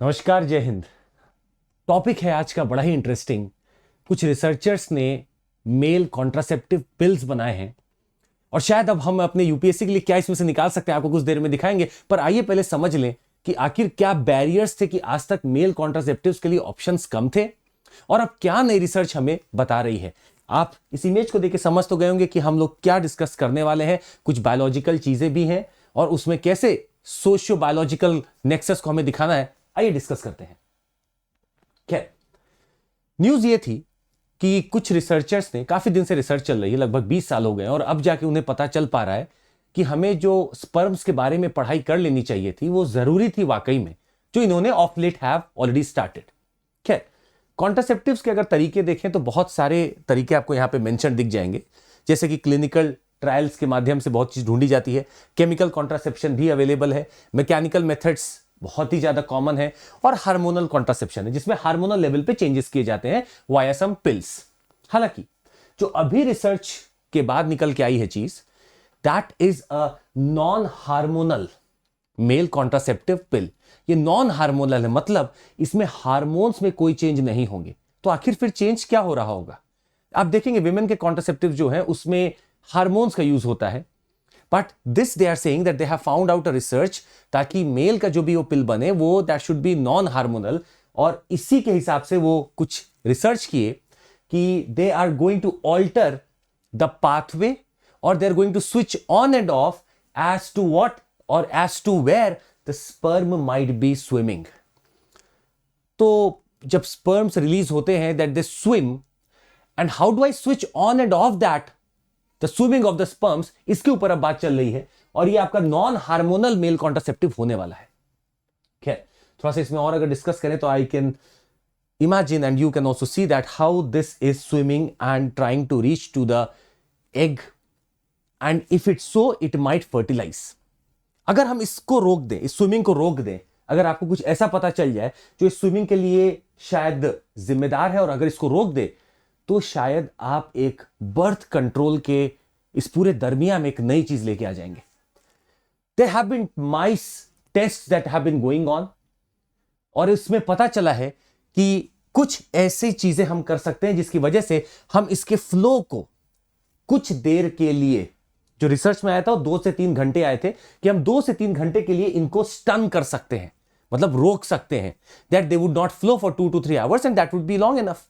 नमस्कार, जय हिंद। टॉपिक है आज का बड़ा ही इंटरेस्टिंग। कुछ रिसर्चर्स ने मेल कॉन्ट्रासेप्टिव पिल्स बनाए हैं और शायद अब हम अपने यूपीएससी के लिए क्या इसमें से निकाल सकते हैं आपको कुछ देर में दिखाएंगे। पर आइए पहले समझ लें कि आखिर क्या बैरियर्स थे कि आज तक मेल कॉन्ट्रासेप्टिव्स के लिए ऑप्शंस कम थे और अब क्या नई रिसर्च हमें बता रही है। आप इस इमेज को देख के समझ तो गए होंगे कि हम लोग क्या डिस्कस करने वाले हैं। कुछ बायोलॉजिकल चीजें भी हैं और उसमें कैसे सोशियो बायोलॉजिकल नेक्सस को हमें दिखाना है। आइए डिस्कस करते हैं। खैर, न्यूज ये थी कि कुछ रिसर्चर्स ने, काफी दिन से रिसर्च चल रही है, लगभग 20 साल हो गए और अब जाके उन्हें पता चल पा रहा है कि हमें जो स्पर्म्स के बारे में पढ़ाई कर लेनी चाहिए थी वो जरूरी थी वाकई में, जो इन्होंने of late have already started. खैर, कॉन्ट्रासेप्टिव्स के अगर तरीके देखें तो बहुत सारे तरीके आपको यहां पे मेंशन दिख जाएंगे, जैसे कि क्लिनिकल ट्रायल्स के माध्यम से बहुत चीज ढूंढी जाती है, केमिकल कॉन्ट्रासेप्शन भी अवेलेबल है, मैकेनिकल मेथड्स बहुत ही ज्यादा कॉमन है और हार्मोनल कॉन्ट्रासेप्शन है जिसमें हार्मोनल लेवल पे चेंजेस किए जाते हैं वाया सम पिल्स। हालांकि जो अभी रिसर्च के बाद निकल के आई है चीज, that is a non hormonal male contraceptive pill. ये नॉन हार्मोनल है, मतलब इसमें हार्मोन्स में कोई चेंज नहीं होंगे। तो आखिर फिर चेंज क्या हो रहा होगा? आप देखेंगे विमेन के कॉन्ट्रासेप्टिव जो है उसमें हार्मोन्स का यूज होता है, but this they are saying that they have found out a research ताकि मेल का जो भी वो पिल बने वो that should be non hormonal. और इसी के हिसाब से वो कुछ रिसर्च किए कि they are going to alter the pathway और they are going to switch on and off as to what और as to where the sperm might be swimming. तो जब स्पर्म्स रिलीज होते हैं that they swim, and how do I switch on and off that the swimming of the sperms, इसके ऊपर अब बात चल रही है और ये आपका नॉन हार्मोनल मेल कॉन्ट्रासेप्टिव होने वाला है। खैर, थोड़ा सा इसमें और अगर डिस्कस करें तो I can imagine and you can also see that how this is swimming and trying to reach to the egg, and if it so it might fertilise. अगर हम इसको रोक दें, इस स्विमिंग को रोक दें, अगर आपको कुछ ऐसा पता चल जाए जो इस स्विमिंग के लिए शायद जिम्मेदार है और अगर इसको रोक दे तो शायद आप एक बर्थ कंट्रोल के इस पूरे दरमिया में एक नई चीज लेके आ जाएंगे। There have been mice test that have been going on और इसमें पता चला है कि कुछ ऐसी चीजें हम कर सकते हैं जिसकी वजह से हम इसके फ्लो को कुछ देर के लिए, जो रिसर्च में आया था वो 2 से 3 घंटे आए थे, कि हम 2 से 3 घंटे के लिए इनको स्टन कर सकते हैं, मतलब रोक सकते हैं, that they would not flow for 2 to 3 hours and that would B long enough.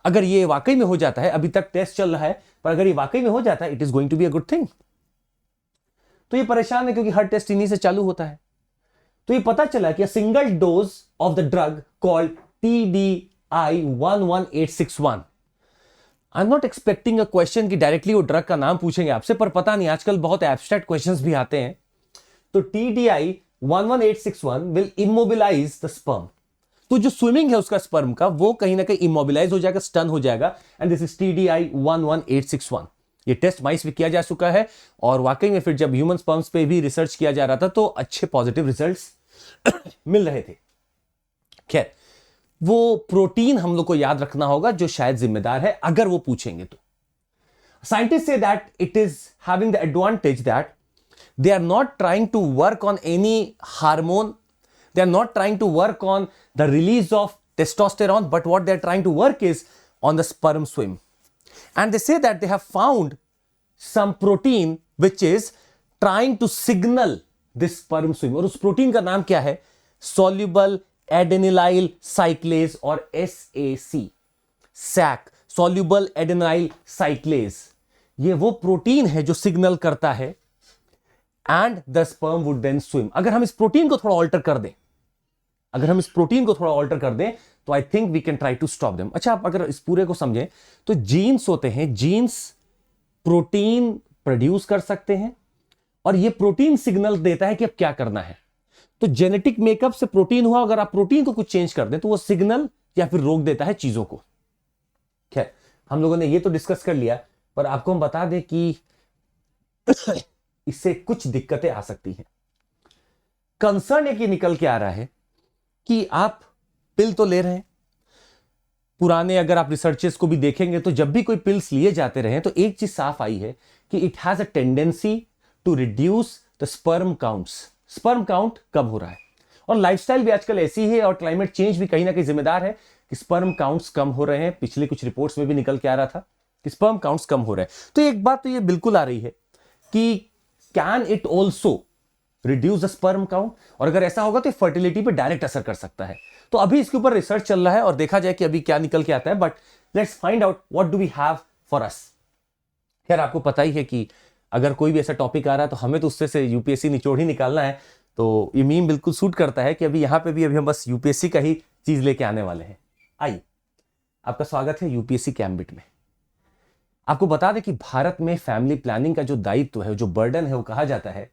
अगर ये वाकई में हो जाता है, अभी तक टेस्ट चल रहा है, पर अगर ये वाकई में हो जाता है, it is going to be a good thing. तो ये परेशान है क्योंकि हर टेस्ट इन्हीं से चालू होता है। तो ये पता चला कि single dose of the drug called TDI 11861। I am not expecting a question कि डायरेक्टली वो ड्रग का नाम पूछेंगे आपसे, पर पता नहीं, आजकल बहुत एब्स्ट्रैक्ट क्वेश्चंस भी आते हैं। तो TDI 11861 will immobilise the sperm. तो जो स्विमिंग है उसका स्पर्म का वो कहीं ना कहीं इमोबिलाइज हो जाएगा, स्टन हो जाएगा, एंड दिस इज TDI 11861। ये टेस्ट माइस भी किया जा चुका है और वाकई में फिर जब ह्यूमन स्पर्म्स पे भी रिसर्च किया जा रहा था तो अच्छे पॉजिटिव रिजल्ट्स मिल रहे थे। खैर, वो प्रोटीन हम लोग को याद रखना होगा जो शायद जिम्मेदार है अगर वो पूछेंगे तो। Scientist say that it is having the advantage that they are not trying to work on any hormone, they are not trying to work on the release of testosterone, but what they are trying to work is on the sperm swim. And they say that they have found some protein which is trying to signal this sperm swim, और उस protein का नाम क्या है? soluble adenylyl cyclase और SAC, soluble adenylyl cyclase। ये वो protein है जो सिग्नल करता है and the sperm would then swim. अगर हम इस प्रोटीन को थोड़ा ऑल्टर कर दें, तो I think we can try to stop them. अच्छा, आप अगर इस पूरे को समझें तो जीन्स होते हैं, जीन्स प्रोटीन प्रोड्यूस कर सकते हैं और ये प्रोटीन सिग्नल देता है कि अब क्या करना है। तो जेनेटिक मेकअप से प्रोटीन हुआ, अगर आप प्रोटीन को कुछ चेंज कर दें तो वो सिग्नल या फिर रोक देता है चीजों को। खैर, हम लोगों ने ये तो डिस्कस कर लिया, पर आपको हम बता दें कि इससे कुछ दिक्कतें आ सकती हैं। कंसर्न एक ये निकल के आ रहा है कि आप पिल तो ले रहे हैं, पुराने अगर आप रिसर्चेस को भी देखेंगे तो जब भी कोई पिल्स लिए जाते रहे तो एक चीज साफ आई है कि it has a tendency to reduce the sperm counts. Sperm count कम हो रहा है और लाइफस्टाइल भी आजकल ऐसी है और क्लाइमेट चेंज भी कहीं ना कहीं जिम्मेदार है कि स्पर्म काउंट्स कम हो रहे हैं। पिछले कुछ रिपोर्ट्स में भी निकल के आ रहा था कि स्पर्म काउंट्स कम हो रहे हैं। तो एक बात तो ये बिल्कुल आ रही है कि can it also reduce the sperm count, और अगर ऐसा होगा तो फर्टिलिटी पे डायरेक्ट असर कर सकता है। तो अभी इसके ऊपर रिसर्च चल रहा है और देखा जाए कि अभी क्या निकल के आता है। But let's find out what do we have for us. खैर आपको पता ही है कि अगर कोई भी ऐसा टॉपिक आ रहा है तो हमें तो उससे से यूपीएससी निचोड़ ही निकालना है। तो ये मीम बिल्कुल सूट करता है कि अभी यहां पे भी अभी हम बस यूपीएससी का ही चीज लेके आने वाले हैं। आइए, आपका स्वागत है यूपीएससी कैम्बिट में। आपको बता दें कि भारत में फैमिली प्लानिंग का जो दायित्व है, जो बर्डन है, वो कहा जाता है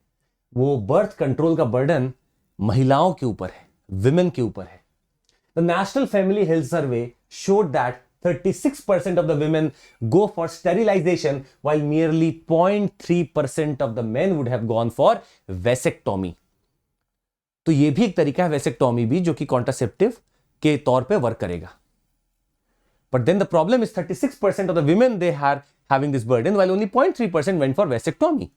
वो बर्थ कंट्रोल का बर्डन महिलाओं के ऊपर है, विमेन के ऊपर है। The national family health survey showed that 36% of the women go for sterilization while merely 0.3% of the men would have gone for vasectomy। तो यह भी एक तरीका है वेसेक्टोमी भी, जो कि कॉन्ट्रासेप्टिव के तौर पे वर्क करेगा। But then the problem is 36% of the women they are having this burden while only 0.3% went for vasectomy।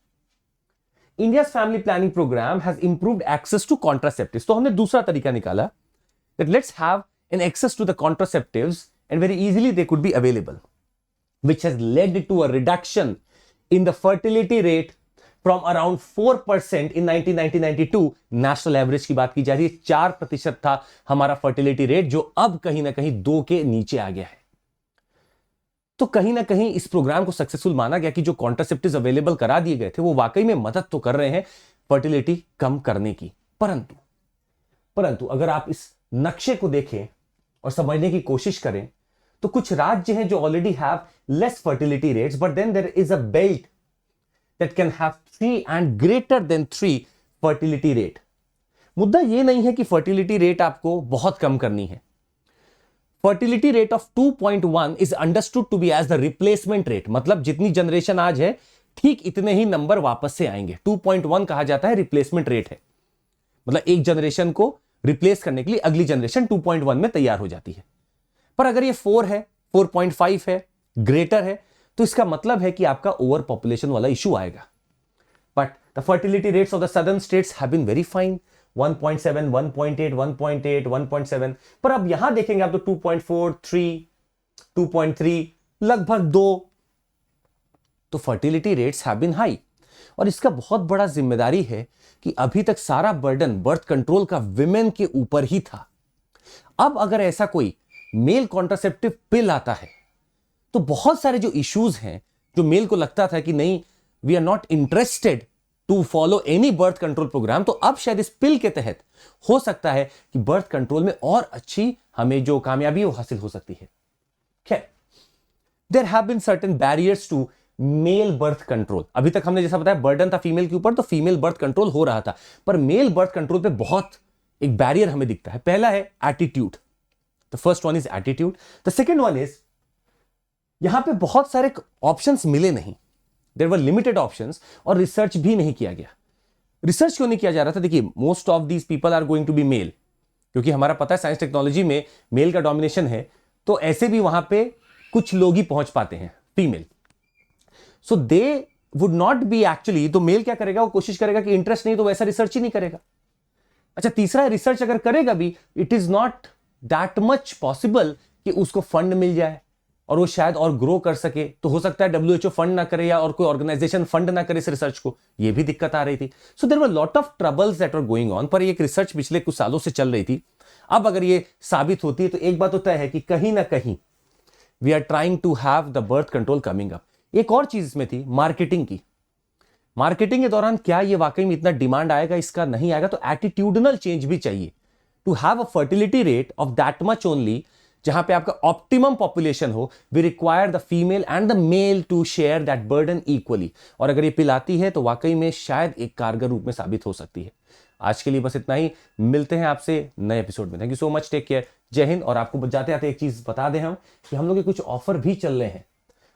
India's family planning program has improved access to contraceptives। तो हमने दूसरा तरीका निकाला that let's have an access to the contraceptives and very easily they could be available, which has led to a reduction in the fertility rate from around 4% in 1992 national average की बात की जा रही है। 4% था हमारा फर्टिलिटी रेट, जो अब कहीं ना कहीं 2 के नीचे आ गया है। तो कहीं ना कहीं इस प्रोग्राम को सक्सेसफुल माना गया कि जो कॉन्ट्रासेप्टिव्स अवेलेबल करा दिए गए थे वो वाकई में मदद तो कर रहे हैं फर्टिलिटी कम करने की। परंतु अगर आप इस नक्शे को देखें और समझने की कोशिश करें तो कुछ राज्य हैं जो already have less fertility rates, but then there is a belt that can have 3 and greater than 3 fertility rate. मुद्दा यह नहीं है कि फर्टिलिटी रेट आपको बहुत कम करनी है। Fertility rate of 2.1 is understood to be as the replacement rate, मतलब जितनी जनरेशन आज है ठीक इतने ही नंबर वापस से आएंगे। 2.1 कहा जाता है रिप्लेसमेंट रेट है, मतलब एक जनरेशन को रिप्लेस करने के लिए अगली जनरेशन 2.1 में तैयार हो जाती है। पर अगर ये 4 है, 4.5 है, ग्रेटर है, तो इसका मतलब है कि आपका ओवर पॉपुलेशन वाला इशू आएगा। But the fertility rates of the southern states have been very fine, 1.7, 1.8, 1.8, 1.7। पर अब यहां देखेंगे आप तो 2.4, 3, 2.3, लगभग 2। तो fertility rates have been high, और इसका बहुत बड़ा जिम्मेदारी है कि अभी तक सारा बर्डन बर्थ कंट्रोल का विमेन के ऊपर ही था। अब अगर ऐसा कोई मेल कॉन्ट्रासेप्टिव पिल आता है तो बहुत सारे जो इश्यूज हैं, जो मेल को लगता था कि नहीं we are not interested to follow any birth control programme, तो अब शायद इस पिल के तहत हो सकता है कि बर्थ कंट्रोल में और अच्छी हमें जो कामयाबी वो हासिल हो सकती है। खैर, there have been certain barriers to male birth control. अभी तक हमने जैसा बताया बर्डन था फीमेल के ऊपर, तो फीमेल बर्थ कंट्रोल हो रहा था, पर मेल बर्थ कंट्रोल पे बहुत एक बैरियर हमें दिखता है। पहला है attitude. The first one is attitude. The second one is यहां पे बहुत सारे ऑप्शंस मिले नहीं, देयर वर लिमिटेड ऑप्शंस, और रिसर्च भी नहीं किया गया। रिसर्च क्यों नहीं किया जा रहा था? देखिए, most of these people are going to be male, क्योंकि हमारा पता है साइंस टेक्नोलॉजी में मेल का डोमिनेशन है, तो ऐसे भी वहां पे कुछ लोग ही पहुंच पाते हैं female. So they would not be actually, तो मेल क्या करेगा, वो कोशिश करेगा कि इंटरेस्ट नहीं तो वैसा रिसर्च ही नहीं करेगा। अच्छा, तीसरा रिसर्च अगर करेगा भी, it is not that much possible कि उसको फंड मिल जाए और वो शायद और ग्रो कर सके। तो हो सकता है WHO फंड ना करे या और कोई ऑर्गेनाइजेशन फंड ना करे इस रिसर्च को, ये भी दिक्कत आ रही थी। So there were lot of troubles that were going on. पर एक रिसर्च पिछले कुछ सालों से चल रही थी। अब अगर ये साबित होती है तो एक बात तो तय है कि कहीं ना कहीं we are trying to have the birth control coming up. एक और चीज इसमें थी मार्केटिंग की। मार्केटिंग के दौरान क्या ये वाकई में इतना डिमांड आएगा, इसका नहीं आएगा, तो एटीट्यूडनल चेंज भी चाहिए to have a fertility rate of that much only, जहां पे आपका ऑप्टिमम पॉपुलेशन हो। We require the female and the male to share that burden equally. और अगर ये पिलाती है तो वाकई में शायद एक कारगर रूप में साबित हो सकती है। आज के लिए बस इतना ही, मिलते हैं आपसे नए एपिसोड में। Thank you so much, take care, Jai Hind. और आपको जाते आते एक चीज बता दें हम कि हम लोग के कुछ ऑफर भी चल रहे हैं।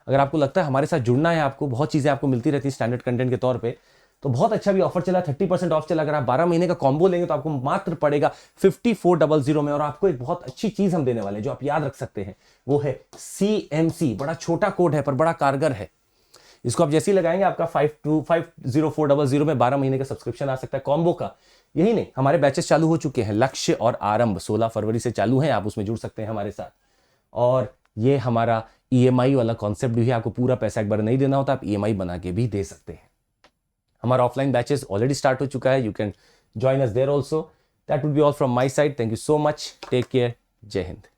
अगर आपको लगता है हमारे साथ जुड़ना है, आपको बहुत चीजें आपको मिलती रहती है स्टैंडर्ड कंटेंट के तौर पे, तो बहुत अच्छा भी ऑफर चला, 30% ऑफ चला। अगर आप 12 महीने का कॉम्बो लेंगे तो आपको मात्र पड़ेगा 5400 में। और आपको एक बहुत अच्छी चीज हम देने वाले हैं जो आप याद रख सकते हैं, वो है CMC। बड़ा छोटा कोड है पर बड़ा कारगर है। इसको आप जैसे ही लगाएंगे आपका 504000 में 12 महीने का सब्सक्रिप्शन आ सकता है कॉम्बो का। यही नहीं, हमारे बैचेस चालू हो चुके हैं, लक्ष्य और आरंभ 16 फरवरी से चालू हैं, आप उसमें जुड़ सकते हैं हमारे साथ। और ये हमारा ईएमआई वाला कॉन्सेप्ट भी है, आपको पूरा पैसा एक बार नहीं देना होता, आप ईएमआई बना के भी दे सकते हैं। हमारा ऑफलाइन बैचेस ऑलरेडी स्टार्ट हो चुका है, you can join us there also. That would be all from my side, thank you so much, take care, Jai Hind.